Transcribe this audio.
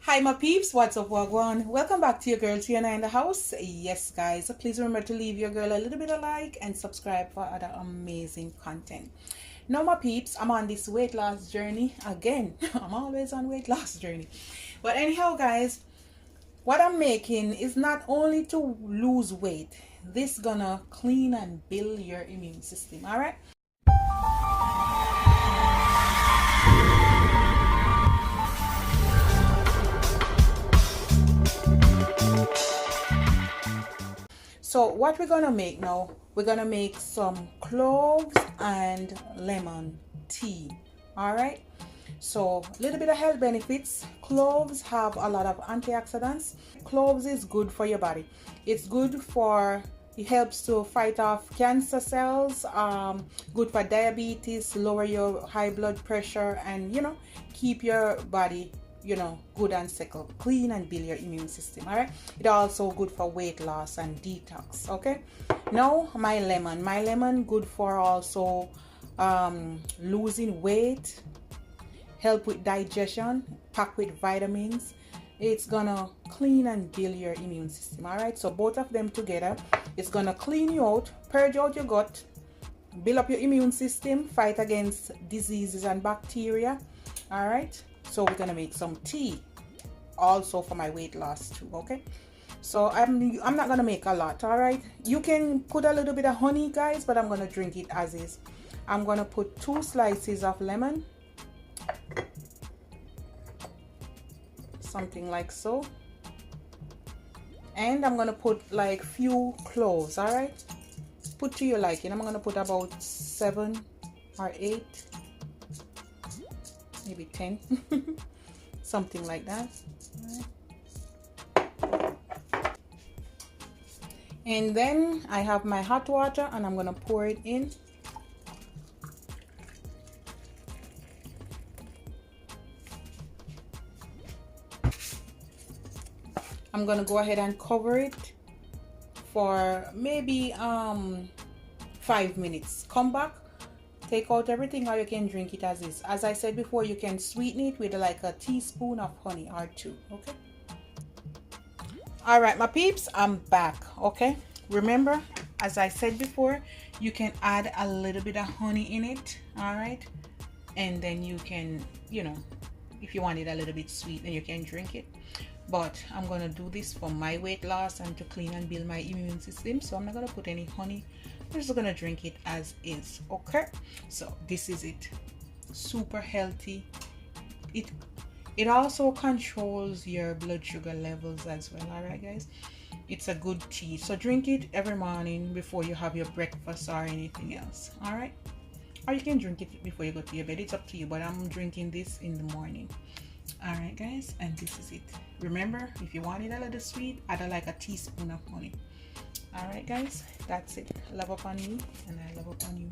Hi my peeps, what's up, wagwan? Welcome back to your girl Tiana in the house. Yes guys, please remember to leave your girl a little bit of like and subscribe for other amazing content. Now my peeps, I'm on this weight loss journey again. I'm always on weight loss journey. But anyhow guys, what I'm making is not only to lose weight. This gonna clean and build your immune system, alright? So what we're gonna make now, we're gonna make some cloves and lemon tea. All right, so a little bit of health benefits. Cloves have a lot of antioxidants. Cloves is good for your body. It's good for, it helps to fight off cancer cells, good for diabetes, lower your high blood pressure, and keep your body good and settled, clean and build your immune system. All right, it also good for weight loss and detox. Okay, now my lemon good for also losing weight, help with digestion, packed with vitamins. It's gonna clean and build your immune system. All right, so both of them together, it's gonna clean you out, purge out your gut, build up your immune system, fight against diseases and bacteria. All right, so we're gonna make some tea also for my weight loss too. Okay, so I'm not gonna make a lot. All right, you can put a little bit of honey guys, but I'm gonna drink it as is. I'm gonna put 2 slices of lemon, something like so, and I'm gonna put like few cloves. All right, put to your liking. I'm gonna put about 7 or 8, maybe 10 something like that. And then I have my hot water and I'm gonna pour it in. I'm gonna go ahead and cover it for maybe 5 minutes. Come back, take out everything, or you can drink it as is. As I said before, you can sweeten it with like a teaspoon of honey or 2. Okay, all right my peeps, I'm back. Okay, remember, as I said before, you can add a little bit of honey in it. All right, and then you can, if you want it a little bit sweet, then you can drink it. But I'm gonna do this for my weight loss and to clean and build my immune system, so I'm not gonna put any honey. I'm just gonna drink it as is. Okay, so this is it. Super healthy. It also controls your blood sugar levels as well. All right guys, it's a good tea, so drink it every morning before you have your breakfast or anything else. All right, or you can drink it before you go to your bed. It's up to you, but I'm drinking this in the morning. All right guys, and this is it. Remember, if you want it a little sweet, add like a teaspoon of honey. All right guys, that's it. Love upon you and I love upon you.